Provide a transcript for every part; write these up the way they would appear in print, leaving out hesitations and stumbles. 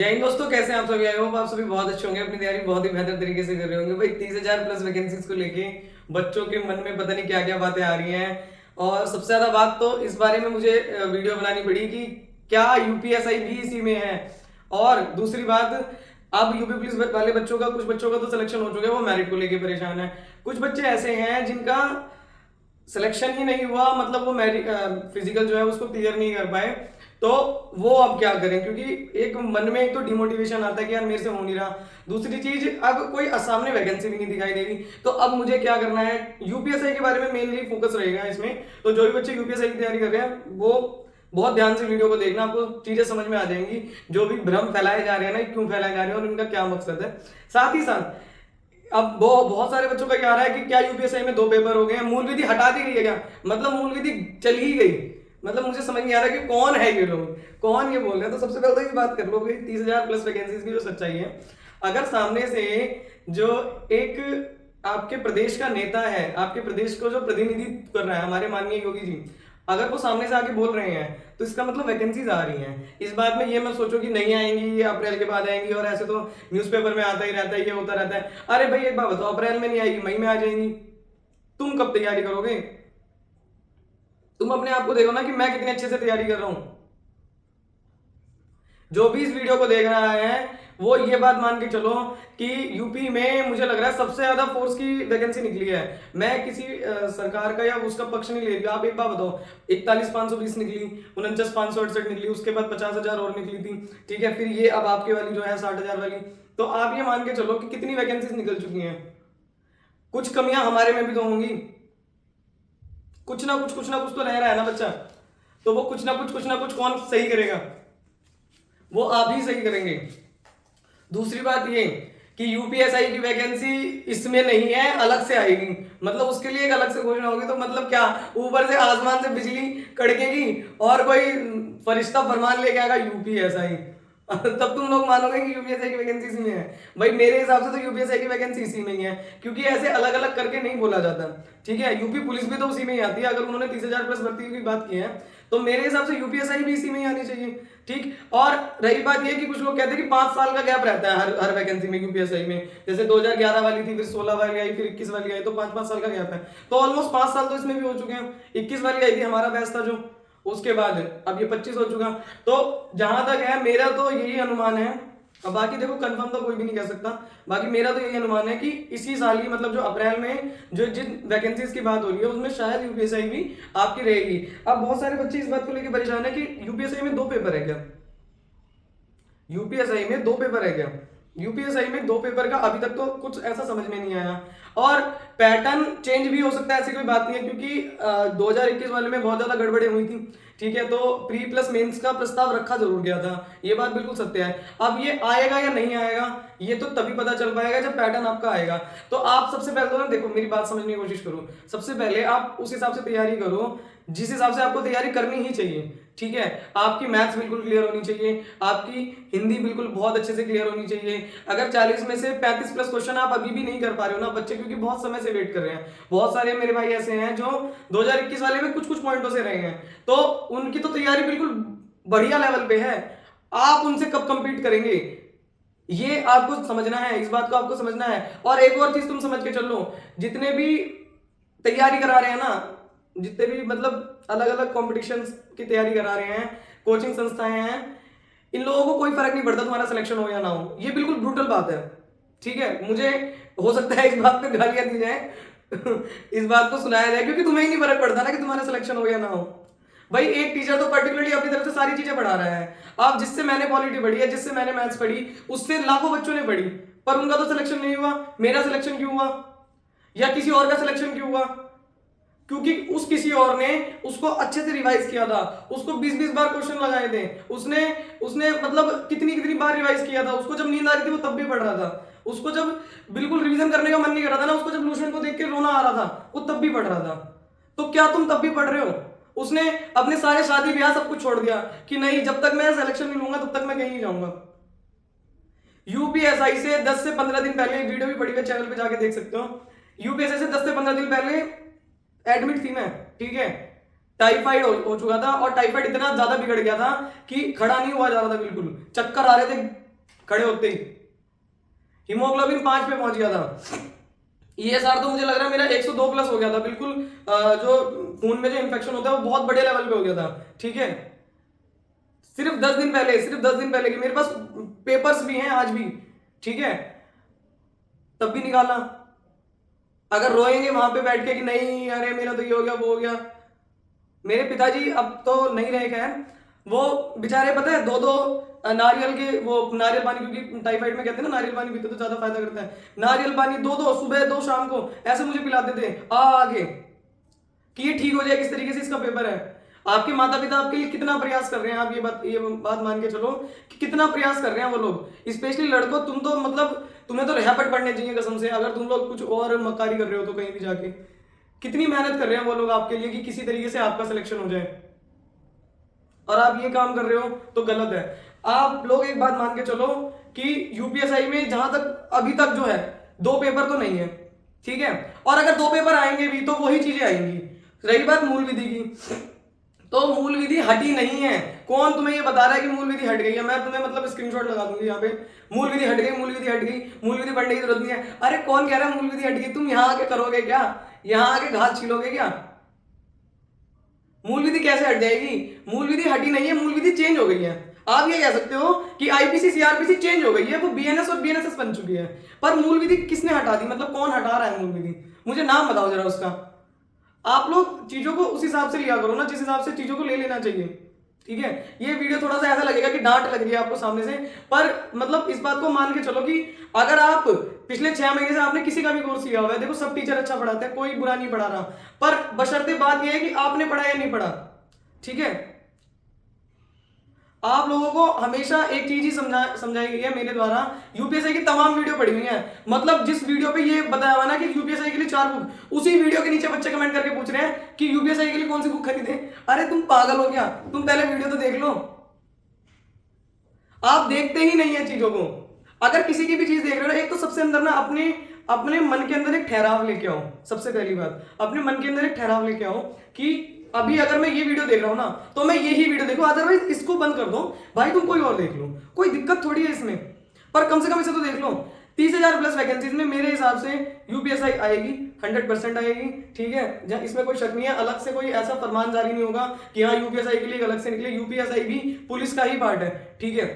जय हिंद दोस्तों, कैसे हैं आप सभी। आई होप आप सभी बहुत अच्छे होंगे, अपनी तैयारी बहुत ही बेहतर तरीके से कर रहे होंगे। भाई 30,000 प्लस वैकेंसीज को लेके बच्चों के मन में पता नहीं क्या क्या बातें आ रही हैं। और सबसे ज्यादा बात तो इस बारे में मुझे वीडियो बनानी पड़ी कि क्या यूपीएसआई भी इसी में है। और दूसरी बात, अब यूपी पुलिस वाले बच्चों का, कुछ बच्चों का तो सिलेक्शन हो चुका है, वो मेरिट को लेके परेशान है। कुछ बच्चे ऐसे हैं जिनका सिलेक्शन ही नहीं हुआ, मतलब वो फिजिकल जो है उसको क्लियर नहीं कर पाए। तो वो अब क्या करें, क्योंकि एक मन में एक तो डिमोटिवेशन आता है कि यार मेरे से हो नहीं रहा। दूसरी चीज, अब कोई सामने वैकेंसी भी नहीं दिखाई दे रही, तो अब मुझे क्या करना है। यूपीएसआई के बारे में मेनली फोकस रहेगा इसमें। तो जो भी बच्चे यूपीएसआई की तैयारी कर रहे हैं वो बहुत ध्यान से वीडियो को देखना, आपको चीजें समझ में आ जाएंगी। जो भी भ्रम फैलाए जा रहे हैं ना, क्यों फैलाए जा रहे हैं और उनका क्या मकसद है। साथ ही साथ अब वो बहुत सारे बच्चों का क्या आ रहा है कि क्या यूपीएसआई में 2 पेपर हो गए हैं, मूल विधि हटा दी गई है क्या। मतलब मूल विधि चल ही गई। मतलब मुझे समझ नहीं आ रहा कि कौन है ये लोग, कौन ये बोल रहे हैं। तो सबसे पहले तो ये बात कर लो कि 30,000 प्लस वैकेंसीज की जो सच्चाई है, अगर सामने से जो एक आपके प्रदेश का नेता है, आपके प्रदेश को जो प्रतिनिधित्व कर रहा है, हमारे माननीय योगी जी, अगर वो सामने से आके बोल रहे हैं तो इसका मतलब वैकेंसीज आ रही हैं। इस बात में ये मत सोचो कि नहीं आएंगी, ये अप्रैल के बाद आएंगी, और ऐसे तो न्यूज़पेपर में आता ही रहता है, ये होता रहता है। अरे भाई एक बात बताओ, अप्रैल में नहीं आएगी, मई में आ जाएंगी। तुम कब तैयारी करोगे। तुम अपने आप को देखो ना कि मैं कितने अच्छे से तैयारी कर रहा हूं। जो भी इस वीडियो को देख रहा है वो ये बात मान के चलो कि यूपी में मुझे लग रहा है सबसे ज्यादा फोर्स की वैकेंसी निकली है। मैं किसी सरकार का या उसका पक्ष नहीं ले रही। आप एक बात बताओ, 41,520 निकली, 49,568 निकली, उसके बाद 50,000 और निकली थी। ठीक है, फिर ये अब आपके वाली जो है 60,000 वाली। तो आप ये मान के चलो कि कितनी वैकेंसीज निकल चुकी हैं। कुछ कमियां हमारे में भी तो होंगी। कुछ ना कुछ तो रह रहा है ना बच्चा। तो वो कुछ ना कुछ कौन सही करेगा, वो आप ही सही करेंगे। दूसरी बात ये कि यूपीएसआई की वैकेंसी इसमें नहीं है, अलग से आएगी। मतलब उसके लिए एक अलग से घोषणा होगी। तो मतलब क्या, ऊपर से आसमान से बिजली कड़केगी और कोई फरिश्ता फरमान लेके आएगा यूपीएसआई। तब तुम लोग मानोगे कि यूपीएसआई की वैकेंसी इसी में है। भाई मेरे हिसाब से तो यूपीएसआई की वैकेंसी इसी में ही है, क्योंकि ऐसे अलग अलग करके नहीं बोला जाता। ठीक है, यूपी पुलिस भी तो उसी में ही आती है। अगर उन्होंने 30,000 प्लस भर्ती की बात की है तो मेरे हिसाब से यूपीएसआई भी इसी में ही आनी चाहिए। ठीक। और रही बात यह कि कुछ लोग कहते हैं कि 5 साल का गैप रहता है हर वैकेंसी में यूपीएसआई में। जैसे 2011 वाली थी, फिर 16 वाली आई, फिर 21 वाली आई, तो 5-5 साल का गैप है। तो ऑलमोस्ट 5 साल तो इसमें भी हो चुके हैं। 21 वाली आई थी, हमारा बैच था जो, उसके बाद अब ये 25 हो चुका। तो जहां तक है मेरा तो यही अनुमान है। अब बाकी देखो, कंफर्म तो कोई भी नहीं कह सकता। बाकी मेरा तो यही अनुमान है कि इसी साल ही, मतलब जो अप्रैल में जो जिन वैकेंसीज की बात हो रही है उसमें शायद यूपीएसआई भी आपकी रहेगी। अब बहुत सारे बच्चे इस बात को लेकर परेशान है कि यूपीएसआई में 2 पेपर है क्या। यूपीएसआई में 2 पेपर है क्या। यूपीएसआई में 2 पेपर का अभी तक तो कुछ ऐसा समझ में नहीं आया। और पैटर्न चेंज भी हो सकता है, ऐसी कोई बात नहीं है, क्योंकि 2021 वाले में बहुत ज्यादा गड़बड़े हुई थी। ठीक है, तो प्री प्लस मेंस का प्रस्ताव रखा जरूर गया था, ये बात बिल्कुल सत्य है। अब ये आएगा या नहीं आएगा ये तो तभी पता चल पाएगा जब पैटर्न आपका आएगा। तो आप सबसे पहले तो ना देखो, मेरी बात समझने की कोशिश करो। सबसे पहले आप उस हिसाब से तैयारी करो जिस हिसाब से आपको तैयारी करनी ही चाहिए। ठीक है, आपकी मैथ्स बिल्कुल क्लियर होनी चाहिए, आपकी हिंदी बिल्कुल बहुत अच्छे से क्लियर होनी चाहिए। अगर 40 में से 35 प्लस क्वेश्चन आप अभी भी नहीं कर पा रहे हो ना बच्चे, क्योंकि बहुत समय से वेट कर रहे हैं। बहुत सारे मेरे भाई ऐसे हैं जो 2021 वाले में कुछ कुछ पॉइंटों से रहे हैं, तो उनकी तो तैयारी बिल्कुल बढ़िया लेवल पे है। आप उनसे कब कंपीट करेंगे, ये आपको समझना है, इस बात को आपको समझना है। और एक और चीज तुम समझ के चलो, जितने भी तैयारी करा रहे हैं ना, जितने भी मतलब अलग अलग कॉम्पिटिशन की तैयारी करा रहे हैं, कोचिंग संस्थाएं हैं, इन लोगों को कोई फर्क नहीं पड़ता तुम्हारा सिलेक्शन हो या ना हो। ये बिल्कुल ब्रूटल बात है। ठीक है, मुझे हो सकता है इस बात पे गालियां दी जाए इस बात को सुनाया जाए, क्योंकि तुम्हें ही नहीं फर्क पड़ता ना कि तुम्हारा सिलेक्शन हो या ना हो। भाई एक टीचर तो पर्टिकुलरली अपनी तरफ से सारी चीजें पढ़ा रहा है। अब जिससे मैंने पॉलिटी पढ़ी है, जिससे मैंने मैथ्स पढ़ी, उससे लाखों बच्चों ने पढ़ी, पर उनका तो सिलेक्शन नहीं हुआ। मेरा सिलेक्शन क्यों हुआ, या किसी और का सिलेक्शन क्यों हुआ। क्योंकि उस किसी और ने उसको अच्छे से रिवाइज किया था, उसको 20-20 बार क्वेश्चन लगाए थे, उसने उसने मतलब कितनी कितनी बार रिवाइज किया था। उसको जब नींद आ रही थी वो तब भी पढ़ रहा था, उसको जब बिल्कुल रिवीजन करने का मन नहीं कर रहा था ना, उसको जब लूसेंट को देख के रोना आ रहा था, वो तब भी पढ़ रहा था। तो क्या तुम तब भी पढ़ रहे हो। उसने अपने सारे शादी ब्याह सब कुछ छोड़ दिया कि नहीं, जब तक मैं सिलेक्शन नहीं लूंगा तब तक मैं कहीं नहीं जाऊंगा। यूपीएसआई से 10 से 15 दिन पहले, वीडियो भी पड़ी हुई चैनल पे जाके देख सकते हो, यूपीएसआई से 10 से 15 दिन पहले एडमिट थी मैं। ठीक है, टाइफाइड हो चुका था, और टाइफाइड इतना ज्यादा बिगड़ गया था कि खड़ा नहीं हुआ जा रहा था, बिल्कुल चक्कर आ रहे थे, खड़े होते ही। हीमोग्लोबिन 5 पे पहुंच गया था। ईएसआर तो मुझे लग रहा है मेरा 102 प्लस हो गया था, बिल्कुल जो खून में जो इन्फेक्शन होता है वो बहुत बड़े लेवल पे हो गया था। ठीक है, सिर्फ 10 दिन पहले की मेरे पास पेपर्स भी हैं आज भी। ठीक है, तब भी निकाला। अगर रोएंगे वहां पे बैठ के कि नहीं अरे मेरा तो ये हो गया वो हो गया। मेरे पिताजी अब तो नहीं रहे, खैर वो बेचारे पता है 2-2 नारियल के वो नारियल पानी, क्योंकि टाइफाइड में कहते हैं ना नारियल पानी पीते तो ज्यादा फायदा करता है, नारियल पानी 2-2 सुबह 2 शाम को ऐसे मुझे पिलाते थे आगे कि ये ठीक हो जाए। किस तरीके से इसका पेपर है। आपके माता पिता आपके लिए कितना प्रयास कर रहे हैं, आप ये बात मान के चलो कि कितना प्रयास कर रहे हैं वो लोग। स्पेशली लड़कों, तुम तो मतलब तुम्हें तो रेहापट पढ़ने चाहिए कसम से, अगर तुम लोग कुछ और मक्कारी कर रहे हो तो कहीं भी जाके कितनी मेहनत कर रहे हैं वो लोग आपके लिए कि किसी तरीके से आपका सिलेक्शन हो जाए, और आप ये काम कर रहे हो तो गलत है। आप लोग एक बात मान के चलो कि यूपीएसआई में जहां तक अभी तक जो है 2 पेपर तो नहीं है, ठीक है, और अगर 2 पेपर आएंगे भी तो वही चीजें आएंगी। रही बात मूल विधि की, तो मूल विधि हटी नहीं है। कौन तुम्हें ये बता रहा है कि मूल विधि हट गई है? मैं तुम्हें मतलब स्क्रीनशॉट लगा दूंगी यहाँ पे, मूल विधि हट गई, मूल विधि हट गई, मूल विधि पढ़ने की जरूरत नहीं है। अरे कौन कह रहा है मूल विधि हट गई? तुम यहाँ आके करोगे क्या? यहाँ आके घास छीलोगे क्या? मूल विधि कैसे हट जाएगी? मूल विधि हटी नहीं है, मूल विधि चेंज हो गई है। आप ये कह सकते हो कि आईपीसी सीआरपीसी चेंज हो गई है, वो बीएनएस और बीएनएसएस बन चुकी है, पर मूल विधि किसने हटा दी? मतलब कौन हटा रहा है मूल विधि? मुझे नाम बताओ जरा उसका। आप लोग चीजों को उस हिसाब से लिया करो ना, जिस हिसाब से चीजों को ले लेना चाहिए। ठीक है, ये वीडियो थोड़ा सा ऐसा लगेगा कि डांट लग रही है आपको सामने से, पर मतलब इस बात को मान के चलो कि अगर आप पिछले 6 महीने से आपने किसी का भी कोर्स किया हुआ है, देखो सब टीचर अच्छा पढ़ाते हैं, कोई बुरा नहीं पढ़ा रहा, पर बशर्ते बात यह है कि आपने पढ़ा या नहीं पढ़ा। ठीक है, आप लोगों को हमेशा एक चीज ही समझाई गई है मेरे द्वारा। यूपीएसआई की तमाम वीडियो पढ़ी हुई है, मतलब जिस वीडियो पे ये बताया हुआ ना कि यूपीएसआई के लिए 4 बुक, उसी वीडियो के नीचे बच्चे कमेंट करके पूछ रहे हैं कि यूपीएसआई के लिए कौन सी बुक खरीदे। अरे तुम पागल हो क्या? तुम पहले वीडियो तो देख लो। आप देखते ही नहीं है चीजों को। अगर किसी की भी चीज देख रहे हो, एक तो सबसे अंदर ना अपने मन के अंदर एक ठहराव लेके आओ। सबसे पहली बात, अपने मन के अंदर एक ठहराव लेके आओ कि अभी अगर मैं ये वीडियो देख रहा हूं ना तो मैं यही वीडियो देखूं, अदरवाइज इसको बंद कर दो भाई, तुम कोई और देख लो, कोई दिक्कत थोड़ी है इसमें, पर कम से कम इसे तो देख लो। 30,000 प्लस वैकेंसीज में मेरे हिसाब से यूपीएसआई आएगी, 100% आएगी। ठीक है, जहां इसमें कोई शक नहीं है, अलग से कोई ऐसा फरमान जारी नहीं होगा कि हाँ यूपीएसआई के लिए अलग से निकले। यूपीएसआई भी पुलिस का ही पार्ट है। ठीक है,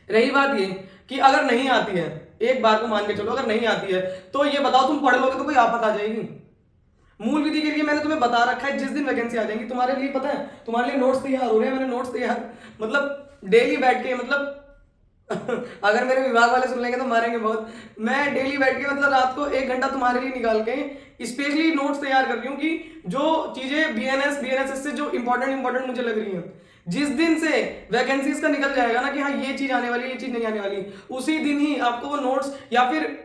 रही बात ये कि अगर नहीं आती है, एक बार को मान के चलो अगर नहीं आती है तो ये बताओ तुम पढ़ लोगे तो कोई आफत आ जाएगी? मूल विधि के लिए मैंने तुम्हें बता रखा है, जिस दिन वैकेंसी आ जाएंगी तुम्हारे लिए पता है, तुम्हारे लिए नोट्स तैयार हो रहे हैं। मैंने नोट्स तैयार मतलब डेली बैठ के मतलब अगर मेरे विभाग वाले सुन लेंगे तो मारेंगे बहुत। मैं डेली बैठ के मतलब रात को 1 घंटा तुम्हारे लिए निकाल के स्पेशली नोट्स तैयार कर रही हूँ कि जो चीजें बीएनएसएस से जो इंपॉर्टेंट मुझे लग रही है, जिस दिन से वैकेंसीज का निकल जाएगा ना कि हाँ ये चीज आने वाली, ये चीज नहीं आने वाली, उसी दिन ही आपको वो नोट्स या फिर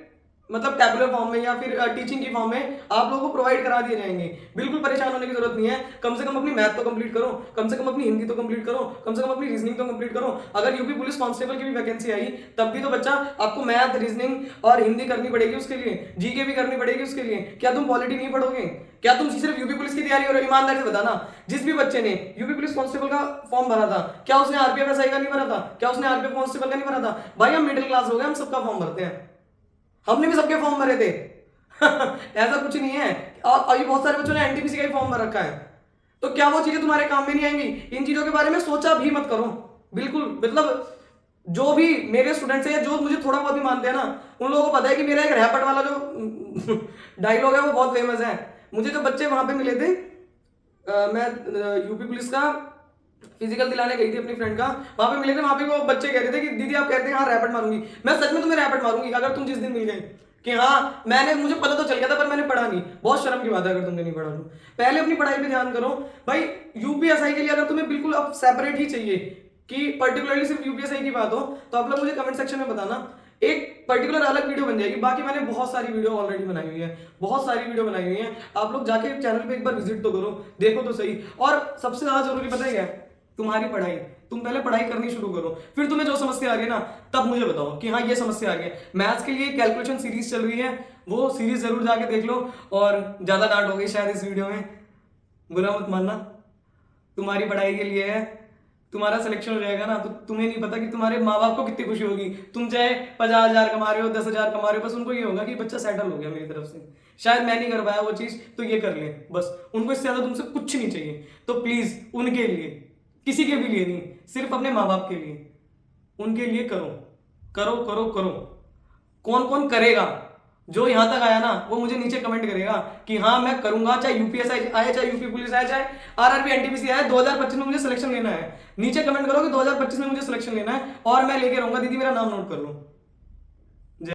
मतलब टैबुलर फॉर्म में या फिर टीचिंग की फॉर्म में आप लोगों को प्रोवाइड करा दिए जाएंगे। बिल्कुल परेशान होने की जरूरत नहीं है। कम से कम अपनी मैथ तो कंप्लीट करो, कम से कम अपनी हिंदी तो कंप्लीट करो, कम से कम अपनी रीजनिंग तो कंप्लीट करो। अगर यूपी पुलिस कांस्टेबल की भी वैकेंसी आई तब भी तो बच्चा आपको मैथ, रीजनिंग और हिंदी करनी पड़ेगी, उसके लिए जीके भी करनी पड़ेगी उसके लिए। क्या तुम पॉलिटी नहीं पढ़ोगे? क्या तुम सिर्फ यूपी पुलिस की तैयारी हो रही हो? ईमानदारी से बताना, जिस भी बच्चे ने यूपी पुलिस कांस्टेबल का फॉर्म भरा था, क्या उसने आरपीएफ एसआई का नहीं भरा था? क्या उसने आरपीएफ कांस्टेबल का नहीं भरा था? भाई हम मिडिल क्लास हो गए, हम सबका फॉर्म भरते हैं, हमने भी सबके फॉर्म भरे थे। ऐसा कुछ नहीं है। और अभी बहुत सारे बच्चों ने एनटीपीसी का ही फॉर्म भर रखा है, तो क्या वो चीजें तुम्हारे काम में नहीं आएंगी? इन चीजों के बारे में सोचा भी मत करो बिल्कुल। मतलब जो भी मेरे स्टूडेंट्स हैं, जो मुझे थोड़ा बहुत भी मानते हैं ना, उन लोगों को पता है कि मेरा एक रैपट वाला जो डायलॉग है वो बहुत फेमस है। मुझे जो बच्चे वहां पे मिले थे, मैं यूपी पुलिस का फिजिकल दिलाने गई थी अपनी फ्रेंड का, वहां पे मिले थे, वहां पे वो बच्चे कह रहे थे कि दीदी आप कहते हैं हाँ रैपिड मारूंगी। मैं सच में तुम्हें रैपिड मारूंगी अगर तुम जिस दिन मिल गए कि हाँ मुझे पता तो चल गया था पर मैंने पढ़ा नहीं। बहुत शर्म की बात है अगर तुमने नहीं पढ़ा तो। पहले अपनी पढ़ाई पे ध्यान करो भाई। यूपीएसआई के लिए अगर तुम्हें बिल्कुल अब सेपरेट ही चाहिए कि पर्टिकुलरली सिर्फ यूपीएसआई की बात हो तो आप लोग मुझे कमेंट सेक्शन में बताना, एक पर्टिकुलर अलग वीडियो बन जाएगी। बाकी मैंने बहुत सारी वीडियो ऑलरेडी बनाई हुई है, बहुत सारी वीडियो बनाई हुई है। आप लोग जाके चैनल पे एक बार विजिट तो करो, देखो तो सही। और सबसे ज्यादा जरूरी पता है क्या है? तुम्हारी पढ़ाई। तुम पहले पढ़ाई करनी शुरू करो, फिर तुम्हें जो समस्या आ रही है ना तब मुझे बताओ कि हाँ ये समस्या आ गई है। मैथ्स के लिए कैलकुलेशन सीरीज चल रही है, वो सीरीज जरूर जाके देख लो। और ज्यादा डांट हो गई शायद इस वीडियो में, बुरा मत मानना, तुम्हारी पढ़ाई के लिए है। तुम्हारा सिलेक्शन हो जाएगा ना, तो तुम्हें नहीं पता कि तुम्हारे माँ बाप को कितनी खुशी होगी। तुम चाहे 50,000 कमा रहे हो, 10,000 कमा रहे हो, बस उनको ये होगा कि बच्चा सेटल हो गया मेरी तरफ से। शायद मैं नहीं कर पाया वो चीज़, तो ये कर ले बस। उनको इससे ज़्यादा तुमसे कुछ नहीं चाहिए। तो प्लीज़ उनके लिए, किसी के भी लिए नहीं, सिर्फ अपने माँ बाप के लिए, उनके लिए करो करो करो करो। कौन कौन करेगा? जो यहां तक आया ना वो मुझे नीचे कमेंट करेगा कि हाँ मैं करूंगा, चाहे यूपीएस आए, चाहे यूपी पुलिस आए, चाहे आरआरबी एनटीपीसी आए, 2025 में मुझे सिलेक्शन लेना है। नीचे कमेंट करो कि 2025 में मुझे सिलेक्शन लेना है, और मैं लेके रहूंगा। दीदी मेरा नाम नोट कर लो।